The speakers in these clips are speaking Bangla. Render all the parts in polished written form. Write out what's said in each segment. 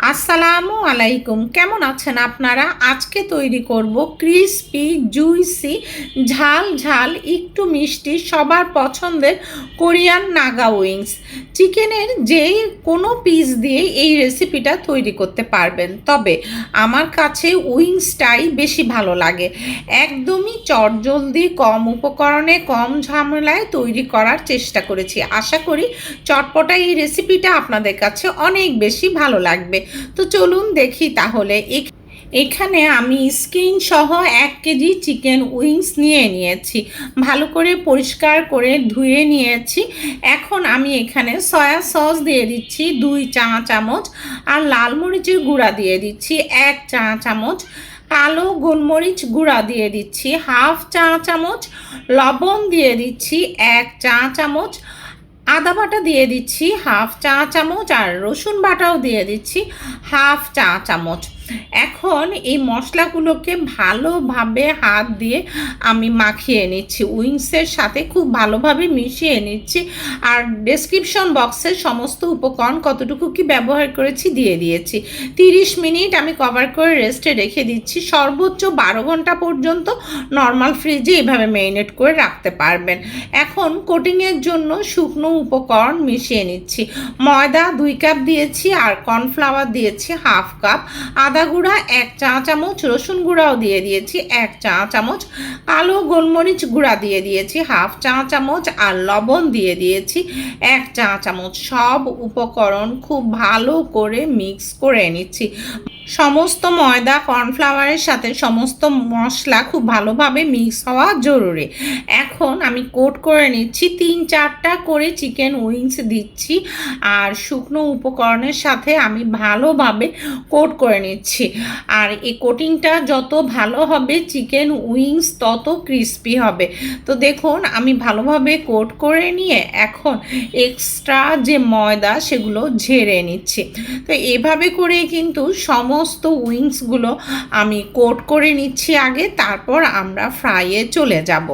আসসালামু আলাইকুম, কেমন আছেন আপনারা? আজকে তৈরি করব ক্রিসপি জুইসি ঝাল ঝাল একটু মিষ্টি সবার পছন্দের কোরিয়ান নাগা উইংস। চিকেনের যে কোনো পিস দিয়ে এই রেসিপিটা তৈরি করতে পারবেন, তবে আমার কাছে উইংসটাই বেশি ভালো লাগে। একদমই চটজলদি কম উপকরণে কম ঝামেলায় তৈরি করার চেষ্টা করেছি। আশা করি চটপটা এই রেসিপিটা আপনাদের কাছে অনেক বেশি ভালো লাগবে। তো চলুন দেখি তাহলে। এখানে আমি স্কিন সহ 1 কেজি চিকেন উইংস নিয়ে নিয়েছি, ভালো করে পরিষ্কার করে ধুয়ে নিয়েছি। এখন আমি এখানে সয়া সস দিয়ে দিচ্ছি 2 চা চামচ, আর লাল মরিচের গুঁড়া দিয়ে দিচ্ছি 1 চা চামচ, কালো গোলমরিচ গুঁড়া দিয়ে দিচ্ছি 1/2 চা চামচ, লবণ দিয়ে দিচ্ছি 1 চা চামচ, আদা বাটা দিয়ে দিচ্ছি 1/2 চা চামচ, আর রসুন বাটাও দিয়ে দিচ্ছি 1/2 চা চামচ। এখন এই মশলাগুলোকে ভালোভাবে হাত দিয়ে আমি মাখিয়ে নিচ্ছি, উইংসের সাথে খুব ভালোভাবে মিশিয়ে নিচ্ছি। আর ডেসক্রিপশন বক্সে সমস্ত উপকরণ কতটুকু কি ব্যবহার করেছি দিয়ে দিয়েছি। 30 মিনিট আমি কভার করে রেস্টে রেখে দিচ্ছি। সর্বোচ্চ 12 ঘন্টা পর্যন্ত নর্মাল ফ্রিজে এভাবে ম্যারিনেট করে রাখতে পারবেন। এখন কোটিংয়ের জন্য শুকনো উপকরণ মিশিয়ে নিচ্ছি। ময়দা 2 কাপ দিয়েছি, আর কর্নফ্লাওয়ার দিয়েছি 1/2 কাপ, আদা গুঁড়া 1 চা চামচ, রসুন গুঁড়াও দিয়ে দিয়েছি 1 চা চামচ, কালো গোলমরিচ গুঁড়া দিয়ে দিয়েছি 1/2 চা চামচ, আর লবণ দিয়ে দিয়েছি 1 চা চামচ। সব উপকরণ খুব ভালো করে মিক্স করে নিচ্ছি। সমস্ত ময়দা কর্নফ্লাওয়ারের সাথে সমস্ত মশলা খুব ভালোভাবে মিক্স হওয়া জরুরি। এখন আমি কোট করে নিচ্ছি, 3-4টা করে চিকেন উইংস দিচ্ছি, আর শুকনো উপকরণের সাথে আমি ভালোভাবে কোট করে নিচ্ছি। আর এই কোটিংটা যত ভালো হবে চিকেন উইংস তত ক্রিস্পি হবে। তো দেখুন আমি ভালোভাবে কোট করে নিয়ে এখন এক্সট্রা যে ময়দা সেগুলো ঝেড়ে নিচ্ছি। তো এভাবে করে কিন্তু সমস্ত উইংসগুলো আমি কোট করে নিচ্ছি আগে, তারপর আমরা ফ্রাইয়ে চলে যাব।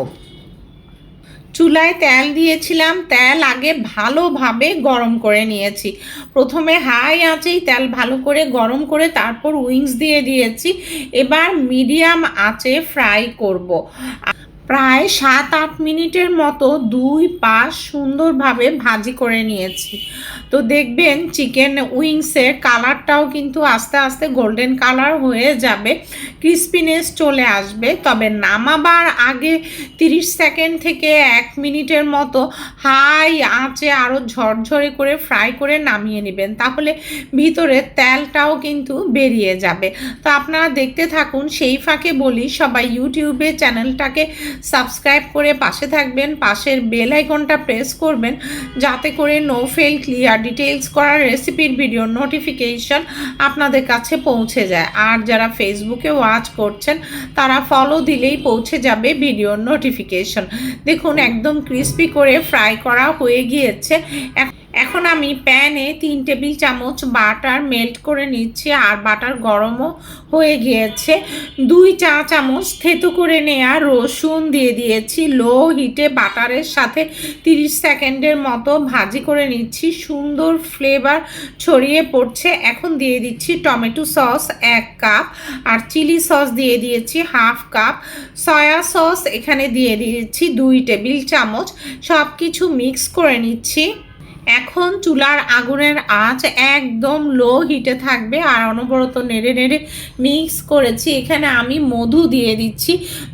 চুলায় তেল দিয়েছিলাম, তেল আগে ভালোভাবে গরম করে নিয়েছি। প্রথমে হাই আঁচেই তেল ভালো করে গরম করে তারপর উইংস দিয়ে দিয়েছি। এবার মিডিয়াম আঁচে ফ্রাই করব। প্রায় 7-8 মিনিটের মতো 2 পাশ সুন্দরভাবে ভাজি করে নিয়েছি। তো দেখবেন চিকেন উইংসের কালারটাও কিন্তু আস্তে আস্তে গোল্ডেন কালার হয়ে যাবে, ক্রিস্পিনেস চলে আসবে। তবে নামাবার আগে 30 সেকেন্ড থেকে 1 মিনিটের মতো হাই আঁচে আরও ঝরঝরে করে ফ্রাই করে নামিয়ে নেবেন, তাহলে ভিতরে তেলটাও কিন্তু বেরিয়ে যাবে। তো আপনারা দেখতে থাকুন। সেই ফাঁকে বলি, সবাই ইউটিউবে চ্যানেলটাকে সাবস্ক্রাইব করে পাশে থাকবেন, পাশের বেল আইকনটা প্রেস করবেন, যাতে করে নো ফেল ক্লিয়ার ডিটেলস করার রেসিপির ভিডিও নোটিফিকেশন আপনাদের কাছে পৌঁছে যায়। আর যারা ফেসবুকে ওয়াচ করছেন তারা ফলো দিলেই পৌঁছে যাবে ভিডিওর নোটিফিকেশন। দেখুন একদম ক্রিস্পি করে ফ্রাই করা হয়ে গিয়েছে। এখন আমি প্যানে 3 টেবিল চামচ বাটার মেল্ট করে নিচ্ছি, আর বাটার গরমও হয়ে গিয়েছে। 2 চা চামচ থেতো করে নেওয়া রসুন দিয়ে দিয়েছি। লো হিটে বাটারের সাথে 30 সেকেন্ডের মতো ভাজি করে নিচ্ছি, সুন্দর ফ্লেভার ছড়িয়ে পড়ছে। এখন দিয়ে দিচ্ছি টমেটো সস 1 কাপ, আর চিলি সস দিয়ে দিয়েছি 1/2 কাপ, সয়া সস এখানে দিয়ে দিয়েছি 2 টেবিল চামচ। সব কিছু মিক্স করে নিচ্ছি। এখন চুলার আগুনের আঁচ একদম লো হিটে থাকবে, আর অনবরত নেড়ে নেড়ে মিক্স করেছি। এখানে আমি মধু দিয়ে দিচ্ছি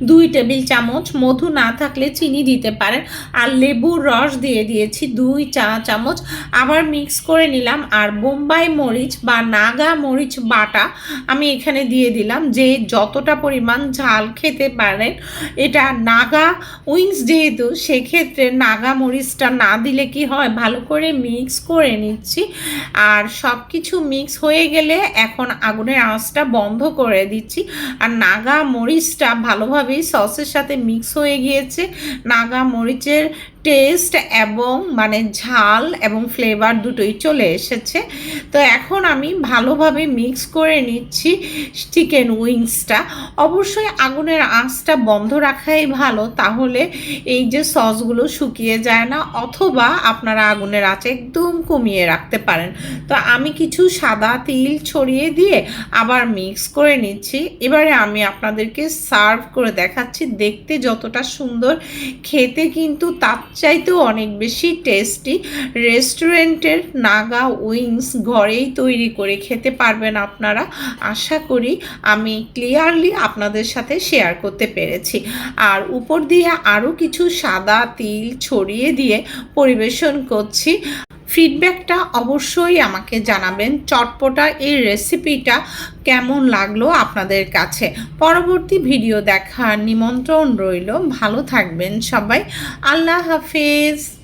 2 টেবিল চামচ, মধু না থাকলে চিনি দিতে পারেন, আর লেবুর রস দিয়ে দিয়েছি 2 চা চামচ। আবার মিক্স করে নিলাম। আর বোম্বাই মরিচ বা নাগা মরিচ বাটা আমি এখানে দিয়ে দিলাম, যে যতটা পরিমাণ ঝাল খেতে পারেন। এটা নাগা উইংস যেহেতু, সেক্ষেত্রে নাগা মরিচটা না দিলে কি হয়, ভালো করে মিক্স করে নিচ্ছি। আর সব কিছু মিক্স হয়ে গেলে এখন আগুনের আঁচটা বন্ধ করে দিচ্ছি। আর নাগা মরিচটা ভালোভাবেই সসের সাথে মিক্স হয়ে গিয়েছে। নাগা মরিচের টেস্ট এবং মানে ঝাল এবং ফ্লেভার দুটোই চলে এসেছে। তো এখন আমি ভালোভাবে মিক্স করে নিচ্ছি চিকেন উইংসটা। অবশ্যই আগুনের আঁচটা বন্ধ রাখাই ভালো, তাহলে এই যে সসগুলো শুকিয়ে যায় না, অথবা আপনারা আগুনের আঁচ একদম কমিয়ে রাখতে পারেন। তো আমি কিছু সাদা তিল ছড়িয়ে দিয়ে আবার মিক্স করে নিচ্ছি। এবারে আমি আপনাদেরকে সার্ভ করে দেখাচ্ছি। দেখতে যতটা সুন্দর, খেতে কিন্তু তার চাইতেও অনেক বেশি টেস্টি। রেস্টুরেন্টের নাগা উইংস ঘরেই তৈরি করে খেতে পারবেন আপনারা। আশা করি আমি ক্লিয়ারলি আপনাদের সাথে শেয়ার করতে পেরেছি। আর উপর দিয়ে আরও কিছু সাদা তিল ছড়িয়ে দিয়ে পরিবেশন করছি। ফিডব্যাকটা অবশ্যই আমাকে জানাবেন, চটপটা এই রেসিপিটা কেমন লাগলো আপনাদের কাছে। পরবর্তী ভিডিও দেখার নিমন্ত্রণ রইল। ভালো থাকবেন সবাই। আল্লাহ হাফেজ।